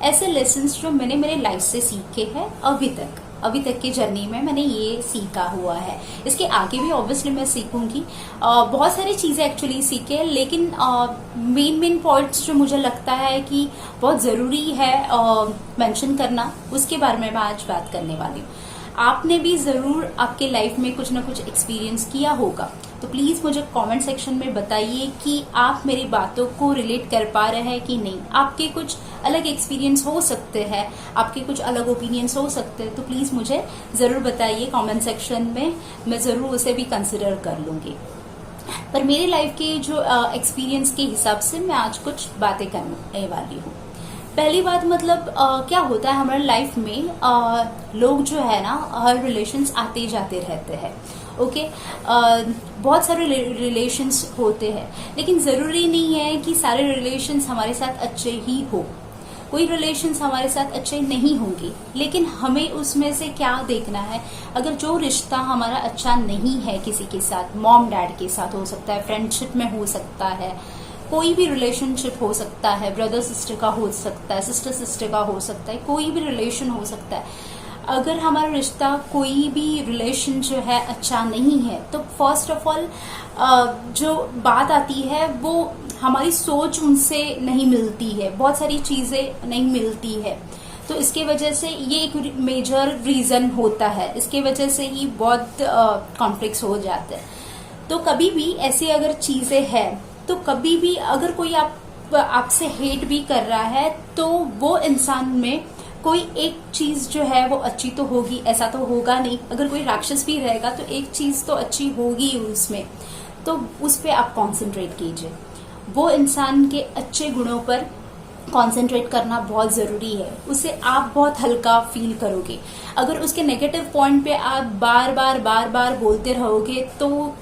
ऐसे लेसन्स जो मैंने मेरे लाइफ से सीखे हैं अभी तक की जर्नी में मैंने ये सीखा हुआ है। इसके आगे भी ऑब्वियसली मैं सीखूंगी। बहुत सारी चीजें एक्चुअली सीखे, लेकिन मेन पॉइंट्स जो मुझे लगता है कि बहुत जरूरी है मेंशन करना, उसके बारे में मैं आज बात करने वाली हूँ। आपने भी जरूर आपके लाइफ में कुछ ना कुछ एक्सपीरियंस किया होगा, तो प्लीज मुझे कमेंट सेक्शन में बताइए कि आप मेरी बातों को रिलेट कर पा रहे हैं कि नहीं। आपके कुछ अलग एक्सपीरियंस हो सकते हैं, आपके कुछ अलग ओपिनियंस हो सकते हैं, तो प्लीज मुझे जरूर बताइए कमेंट सेक्शन में, मैं जरूर उसे भी कंसिडर कर लूंगी। पर मेरी लाइफ के जो एक्सपीरियंस के हिसाब से मैं आज कुछ बातें करने वाली हूँ। पहली बात, मतलब क्या होता है हमारे लाइफ में, लोग जो है ना, हर रिलेशंस आते जाते रहते हैं। ओके, बहुत सारे रिलेशंस होते हैं, लेकिन जरूरी नहीं है कि सारे रिलेशंस हमारे साथ अच्छे ही हो। कोई रिलेशंस हमारे साथ अच्छे नहीं होंगे, लेकिन हमें उसमें से क्या देखना है। अगर जो रिश्ता हमारा अच्छा नहीं है किसी के साथ, मॉम डैड के साथ हो सकता है, फ्रेंडशिप में हो सकता है, कोई भी रिलेशनशिप हो सकता है, ब्रदर सिस्टर का हो सकता है, सिस्टर सिस्टर का हो सकता है, कोई भी रिलेशन हो सकता है। अगर हमारा रिश्ता, कोई भी रिलेशन जो है अच्छा नहीं है, तो फर्स्ट ऑफ ऑल जो बात आती है वो हमारी सोच उनसे नहीं मिलती है, बहुत सारी चीजें नहीं मिलती है। तो इसके वजह से ये एक मेजर रीजन होता है, इसके वजह से ही बहुत कॉन्फ्लिक्ट्स हो जाते हैं। तो कभी भी ऐसी अगर चीजें हैं, तो कभी भी अगर कोई आपसे हेट भी कर रहा है, तो वो इंसान में कोई एक चीज जो है वो अच्छी तो होगी, ऐसा तो होगा नहीं। अगर कोई राक्षस भी रहेगा तो एक चीज तो अच्छी होगी उसमें, तो उस पे आप कंसंट्रेट कीजिए। वो इंसान के अच्छे गुणों पर कंसंट्रेट करना बहुत जरूरी है, उसे आप बहुत हल्का फील करोगे। अगर उसके नेगेटिव पॉइंट पे आप बार बार बोलते रहोगे, तो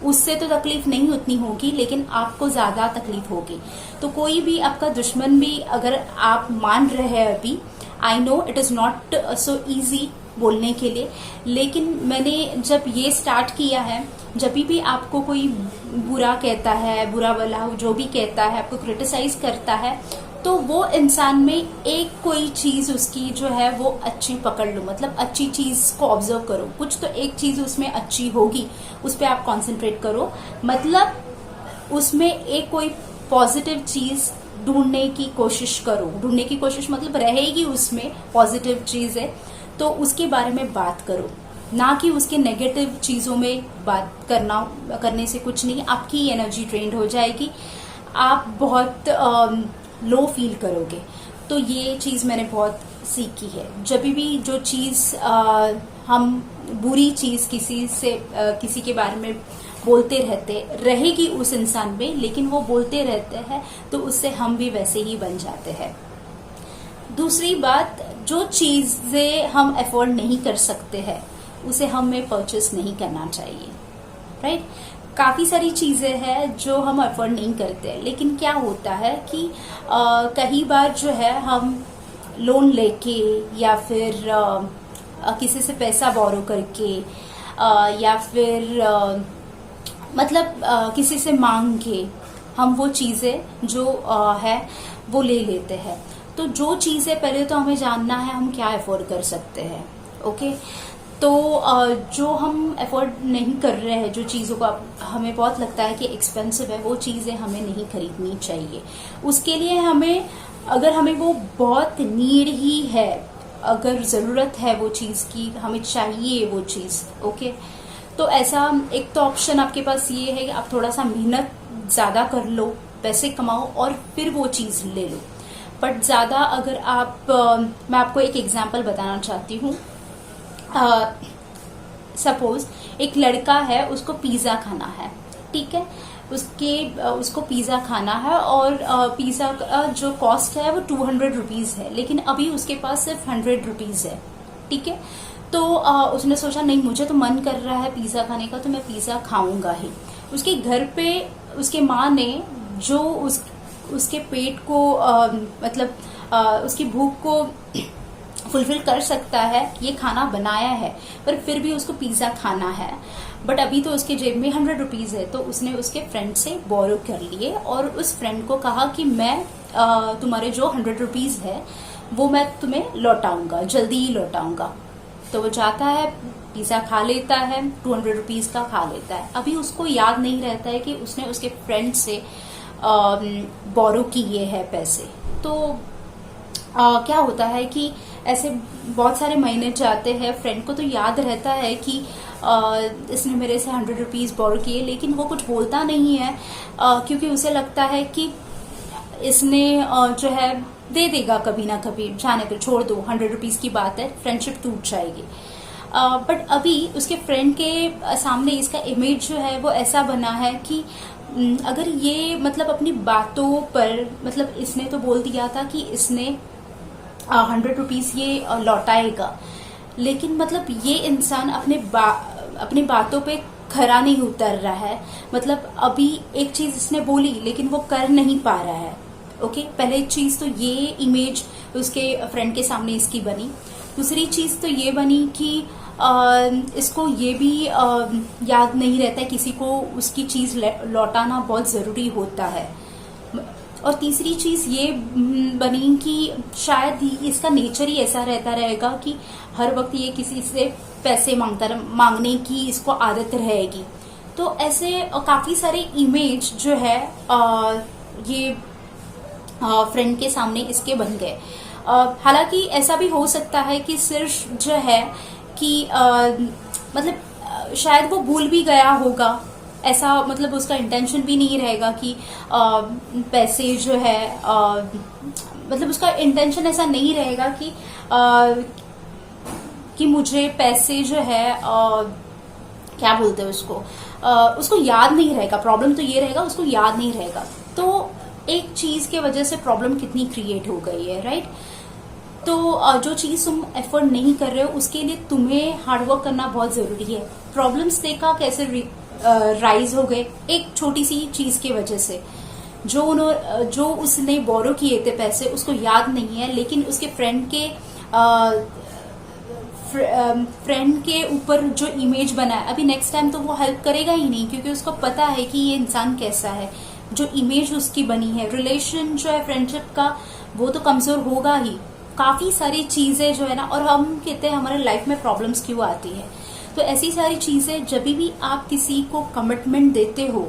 उससे तो तकलीफ नहीं उतनी होगी, लेकिन आपको ज्यादा तकलीफ होगी। तो कोई भी आपका दुश्मन भी अगर आप मान रहे हैं अभी, I know it is not so easy बोलने के लिए, लेकिन मैंने जब ये स्टार्ट किया है, जब भी आपको कोई बुरा कहता है, बुरा भला जो भी कहता है, आपको क्रिटिसाइज करता है, तो वो इंसान में एक कोई चीज उसकी जो है वो अच्छी पकड़ लो। मतलब अच्छी चीज को ऑब्जर्व करो, कुछ तो एक चीज उसमें अच्छी होगी, उस पर आप कॉन्सेंट्रेट करो। मतलब उसमें एक कोई पॉजिटिव चीज ढूंढने की कोशिश करो। ढूंढने की कोशिश मतलब रहेगी उसमें पॉजिटिव चीज है, तो उसके बारे में बात करो, ना कि उसके नेगेटिव चीजों में बात करने से कुछ नहीं। आपकी एनर्जी ड्रेन हो जाएगी, आप बहुत लो फील करोगे। तो ये चीज मैंने बहुत सीखी है। जब भी जो चीज हम बुरी चीज किसी के बारे में बोलते रहेगी उस इंसान में, लेकिन वो बोलते रहते हैं, तो उससे हम भी वैसे ही बन जाते हैं। दूसरी बात, जो चीजें हम अफोर्ड नहीं कर सकते हैं, उसे हमें परचेस नहीं करना चाहिए, राइट। काफी सारी चीजें हैं जो हम अफोर्ड नहीं करते हैं, लेकिन क्या होता है कि कई बार जो है हम लोन लेके या फिर किसी से पैसा बोरो करके या फिर मतलब किसी से मांग के हम वो चीजें जो है वो ले लेते हैं। तो जो चीजें पहले तो हमें जानना है हम क्या अफोर्ड कर सकते हैं। ओके, तो जो हम अफोर्ड नहीं कर रहे हैं, जो चीजों को हमें बहुत लगता है कि एक्सपेंसिव है, वो चीजें हमें नहीं खरीदनी चाहिए। उसके लिए अगर हमें वो बहुत नीड ही है, अगर जरूरत है वो चीज की, हमें चाहिए वो चीज, ओके, तो ऐसा एक तो ऑप्शन आपके पास ये है कि आप थोड़ा सा मेहनत ज्यादा कर लो, पैसे कमाओ और फिर वो चीज ले लो। बट ज्यादा अगर मैं आपको एक एग्जांपल बताना चाहती हूँ। सपोज एक लड़का है, उसको पिज्जा खाना है, ठीक है, उसको पिज्जा खाना है और पिज्जा का जो कॉस्ट है वो 200 रुपीज है, लेकिन अभी उसके पास सिर्फ 100 रुपीज है, ठीक है। तो उसने सोचा नहीं, मुझे तो मन कर रहा है पिज्जा खाने का, तो मैं पिज्जा खाऊंगा ही। उसके घर पे उसके माँ ने जो उसके पेट को मतलब उसकी भूख को फुलफिल कर सकता है ये खाना बनाया है, पर फिर भी उसको पिज्जा खाना है। बट अभी तो उसके जेब में 100 रुपीज है, तो उसने उसके फ्रेंड से बोरो कर लिए और उस फ्रेंड को कहा कि मैं तुम्हारे जो 100 रुपीज है वो मैं तुम्हें लौटाऊंगा, जल्दी ही लौटाऊंगा। तो वो जाता है, पिज्जा खा लेता है, 200 रुपीज का खा लेता है। अभी उसको याद नहीं रहता है कि उसने उसके फ्रेंड से बोरो किए हैं पैसे। तो क्या होता है कि ऐसे बहुत सारे महीने जाते हैं, फ्रेंड को तो याद रहता है कि इसने मेरे से 100 रुपीज बोरो किए, लेकिन वो कुछ बोलता नहीं है क्योंकि उसे लगता है कि इसने जो है दे देगा कभी ना कभी, जाने पे छोड़ दो, 100 रुपीज की बात है, फ्रेंडशिप टूट जाएगी। बट अभी उसके फ्रेंड के सामने इसका इमेज जो है वो ऐसा बना है कि अगर ये मतलब अपनी बातों पर, मतलब इसने तो बोल दिया था कि इसने 100 रुपीज ये लौटाएगा, लेकिन मतलब ये इंसान अपनी बातों पे खरा नहीं उतर रहा है। मतलब अभी एक चीज इसने बोली लेकिन वो कर नहीं पा रहा है। ओके, पहले एक चीज तो ये इमेज उसके फ्रेंड के सामने इसकी बनी। दूसरी चीज तो ये बनी कि इसको ये भी याद नहीं रहता है किसी को उसकी चीज लौटाना बहुत जरूरी होता है। और तीसरी चीज ये बनी कि शायद इसका नेचर ही ऐसा रहता रहेगा कि हर वक्त ये किसी से पैसे मांगने की इसको आदत रहेगी। तो ऐसे काफी सारे इमेज जो है ये फ्रेंड के सामने इसके बन गए। हालांकि ऐसा भी हो सकता है कि सिर्फ जो है कि मतलब शायद वो भूल भी गया होगा, ऐसा मतलब उसका इंटेंशन भी नहीं रहेगा कि पैसे जो है मतलब उसका इंटेंशन ऐसा नहीं रहेगा कि मुझे पैसे जो है क्या बोलते हैं उसको याद नहीं रहेगा। प्रॉब्लम तो ये रहेगा, उसको याद नहीं रहेगा। तो एक चीज के वजह से प्रॉब्लम कितनी क्रिएट हो गई है, राइट? तो जो चीज तुम एफर्ट नहीं कर रहे हो उसके लिए तुम्हें हार्डवर्क करना बहुत जरूरी है। प्रॉब्लम्स देखा कैसे राइज हो गए एक छोटी सी चीज की वजह से। जो उसने बोरो किए थे पैसे उसको याद नहीं है, लेकिन उसके फ्रेंड के ऊपर जो इमेज बना है, अभी नेक्स्ट टाइम तो वो हेल्प करेगा ही नहीं क्योंकि उसको पता है कि ये इंसान कैसा है। जो इमेज उसकी बनी है, रिलेशन जो है फ्रेंडशिप का, वो तो कमजोर होगा ही। काफी सारी चीजें जो है ना, और हम कहते हैं हमारे लाइफ में प्रॉब्लम्स क्यों आती है, तो ऐसी सारी चीजें जब भी आप किसी को कमिटमेंट देते हो,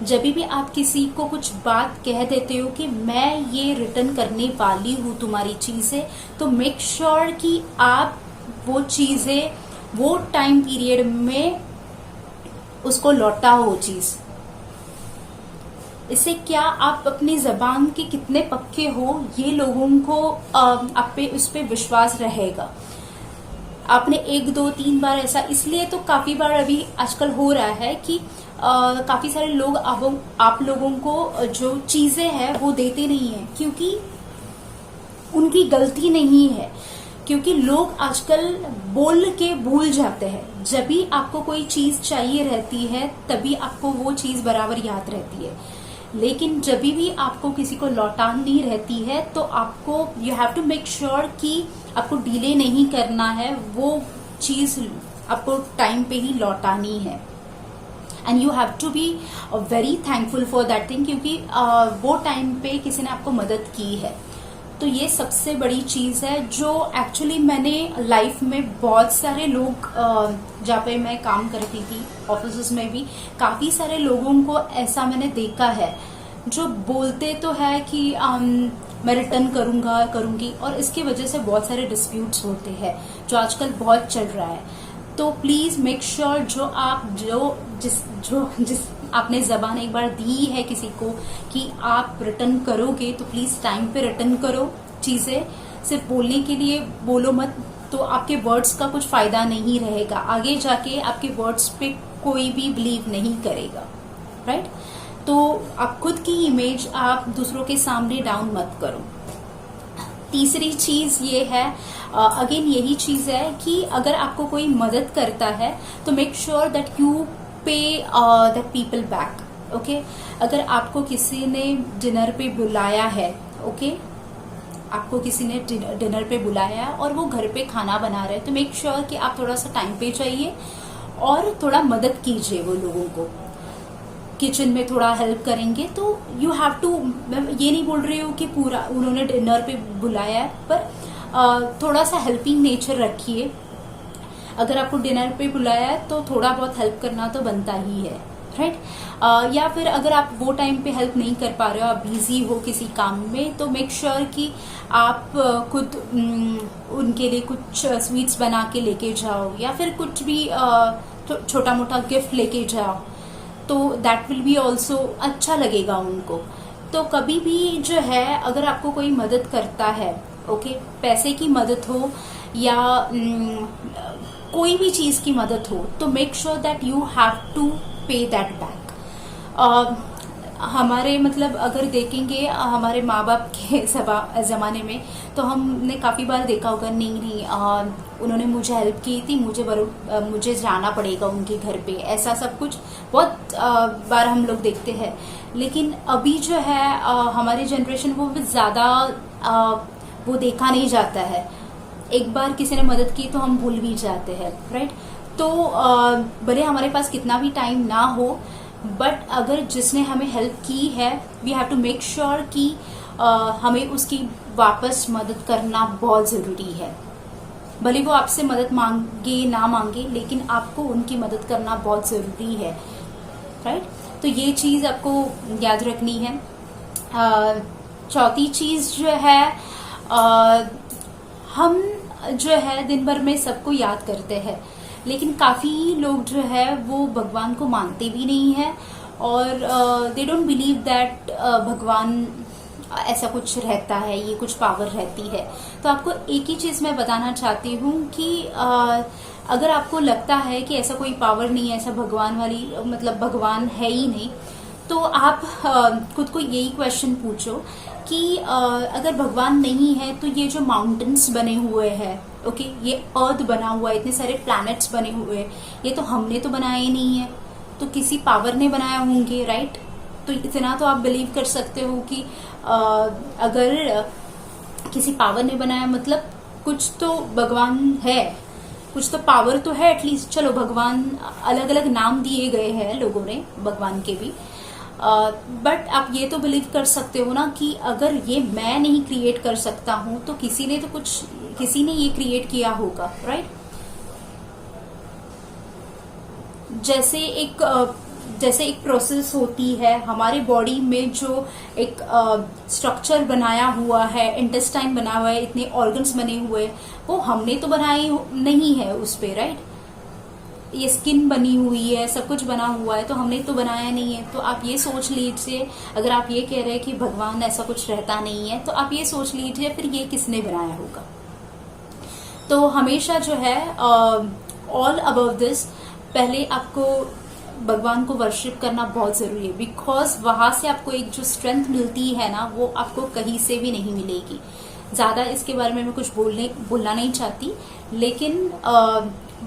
जब भी आप किसी को कुछ बात कह देते हो कि मैं ये रिटर्न करने वाली हूँ तुम्हारी चीजें, तो मेक श्योर कि आप वो चीजें वो टाइम पीरियड में उसको लौटा हो चीज। इससे क्या आप अपनी जबान के कितने पक्के हो ये लोगों को आप पे उस पे विश्वास रहेगा। आपने 1 2 3 बार ऐसा, इसलिए तो काफी बार अभी आजकल हो रहा है कि काफी सारे लोग आप लोगों को जो चीजें हैं वो देते नहीं है क्योंकि उनकी गलती नहीं है, क्योंकि लोग आजकल बोल के भूल जाते हैं। जब भी आपको कोई चीज चाहिए रहती है तभी आपको वो चीज बराबर याद रहती है, लेकिन जब भी आपको किसी को लौटानी रहती है तो आपको you have to make sure कि आपको डिले नहीं करना है, वो चीज आपको टाइम पे ही लौटानी है। And you have to be very thankful for that thing, क्योंकि वो टाइम पे किसी ने आपको मदद की है। तो ये सबसे बड़ी चीज है जो एक्चुअली मैंने लाइफ में बहुत सारे लोग जहाँ पे मैं काम करती थी ऑफिस में भी काफी सारे लोगों को ऐसा मैंने देखा है जो बोलते तो है कि मैं रिटर्न करूंगी, और इसकी वजह से बहुत सारे डिस्प्यूट्स होते हैं जो आजकल बहुत चल रहा है। तो प्लीज मेक श्योर जिस आपने जबान एक बार दी है किसी को कि आप रिटर्न करोगे, तो प्लीज टाइम पे रिटर्न करो चीजें। सिर्फ बोलने के लिए बोलो मत, तो आपके वर्ड्स का कुछ फायदा नहीं रहेगा। आगे जाके आपके वर्ड्स पे कोई भी बिलीव नहीं करेगा, राइट? तो आप खुद की इमेज आप दूसरों के सामने डाउन मत करो। तीसरी चीज ये है, अगेन यही चीज है कि अगर आपको कोई मदद करता है तो मेक श्योर दैट यू पे दैट पीपल बैक। ओके, अगर आपको किसी ने डिनर पे बुलाया है, ओके, आपको किसी ने डिनर पे बुलाया है और वो घर पे खाना बना रहे हैं, तो मेक श्योर कि आप थोड़ा सा टाइम पे जाइए और थोड़ा मदद कीजिए वो लोगों को। किचन में थोड़ा हेल्प करेंगे तो यू हैव टू, मैं ये नहीं बोल रही हूँ कि पूरा उन्होंने डिनर पे बुलाया है, पर थोड़ा सा हेल्पिंग नेचर रखिए। अगर आपको डिनर पे बुलाया है तो थोड़ा बहुत हेल्प करना तो बनता ही है, राइट। या फिर अगर आप वो टाइम पे हेल्प नहीं कर पा रहे हो, आप बिजी हो किसी काम में, तो मेक श्योर कि आप खुद उनके लिए कुछ स्वीट्स बना के लेके जाओ, या फिर कुछ भी छोटा मोटा गिफ्ट लेके जाओ, तो दैट विल बी ऑल्सो अच्छा लगेगा उनको। तो कभी भी जो है अगर आपको कोई मदद करता है, ओके, पैसे की मदद हो या कोई भी चीज की मदद हो, तो make sure that you have to pay that back. हमारे मतलब अगर देखेंगे हमारे माँ बाप के जमाने में, तो हमने काफी बार देखा होगा, नहीं उन्होंने मुझे हेल्प की थी, मुझे जाना पड़ेगा उनके घर पे, ऐसा सब कुछ बहुत बार हम लोग देखते हैं। लेकिन अभी जो है हमारी जनरेशन वो ज्यादा वो देखा नहीं जाता है। एक बार किसी ने मदद की तो हम भूल भी जाते हैं, राइट। तो भले हमारे पास कितना भी टाइम ना हो, बट अगर जिसने हमें हेल्प की है, we have to make sure कि हमें उसकी वापस मदद करना बहुत जरूरी है। भले वो आपसे मदद मांगे ना मांगे, लेकिन आपको उनकी मदद करना बहुत जरूरी है, राइट। तो ये चीज आपको याद रखनी है। चौथी चीज जो है, हम जो है दिन भर में सबको याद करते हैं, लेकिन काफी लोग जो है वो भगवान को मानते भी नहीं है, और दे डोंट बिलीव दैट भगवान ऐसा कुछ रहता है, ये कुछ पावर रहती है। तो आपको एक ही चीज मैं बताना चाहती हूँ कि अगर आपको लगता है कि ऐसा कोई पावर नहीं है, ऐसा भगवान वाली मतलब भगवान है ही नहीं, तो आप खुद को यही क्वेश्चन पूछो कि अगर भगवान नहीं है तो ये जो माउंटेन्स बने हुए हैं, ओके, ये अर्थ बना हुआ है, इतने सारे प्लैनेट्स बने हुए हैं, ये तो हमने तो बनाए नहीं है, तो किसी पावर ने बनाया होंगे, राइट। तो इतना तो आप बिलीव कर सकते हो कि अगर किसी पावर ने बनाया मतलब कुछ तो भगवान है, कुछ तो पावर तो है एटलीस्ट। चलो भगवान अलग अलग नाम दिए गए हैं लोगों ने भगवान के भी, बट आप ये तो बिलीव कर सकते हो ना कि अगर ये मैं नहीं क्रिएट कर सकता हूं तो किसी ने ये क्रिएट किया होगा, राइट। जैसे एक प्रोसेस होती है हमारे बॉडी में, जो एक स्ट्रक्चर बनाया हुआ है, इंटेस्टाइन बना हुआ है, इतने ऑर्गन्स बने हुए, वो हमने तो बनाए नहीं है उस पे, राइट। ये स्किन बनी हुई है, सब कुछ बना हुआ है, तो हमने तो बनाया नहीं है। तो आप ये सोच लीजिए, अगर आप ये कह रहे हैं कि भगवान ऐसा कुछ रहता नहीं है, तो आप ये सोच लीजिए फिर ये किसने बनाया होगा। तो हमेशा जो है ऑल अबव दिस, पहले आपको भगवान को वर्शिप करना बहुत जरूरी है, बिकॉज वहां से आपको एक जो स्ट्रेंथ मिलती है ना, वो आपको कहीं से भी नहीं मिलेगी। ज्यादा इसके बारे में मैं कुछ बोलना नहीं चाहती, लेकिन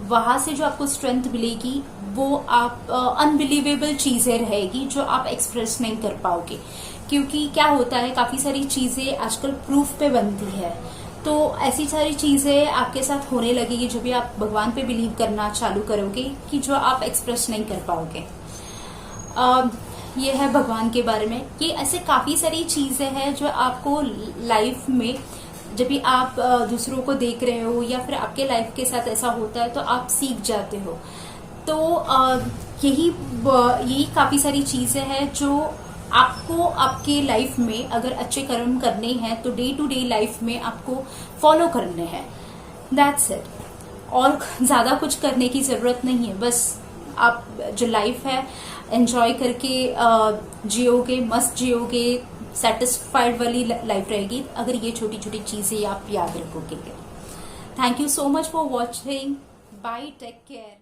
वहां से जो आपको स्ट्रेंथ मिलेगी वो आप अनबिलीवेबल चीजें रहेगी जो आप एक्सप्रेस नहीं कर पाओगे। क्योंकि क्या होता है, काफी सारी चीजें आजकल प्रूफ पे बनती है, तो ऐसी सारी चीजें आपके साथ होने लगेगी जो भी आप भगवान पे बिलीव करना चालू करोगे, कि जो आप एक्सप्रेस नहीं कर पाओगे। ये है भगवान के बारे में। ये ऐसे काफी सारी चीजें हैं जो आपको लाइफ में, जब भी आप दूसरों को देख रहे हो या फिर आपके लाइफ के साथ ऐसा होता है, तो आप सीख जाते हो। तो यही काफी सारी चीजें हैं जो आपको आपके लाइफ में अगर अच्छे कर्म करने हैं तो डे टू डे लाइफ में आपको फॉलो करने हैं। That's it. और ज्यादा कुछ करने की जरूरत नहीं है, बस आप जो लाइफ है एंजॉय करके जियोगे, मस्त जियोगे, सेटिस्फाइड वाली लाइफ रहेगी अगर ये छोटी छोटी चीजें आप याद रखोगे। Thank you so much for watching. Bye, take care.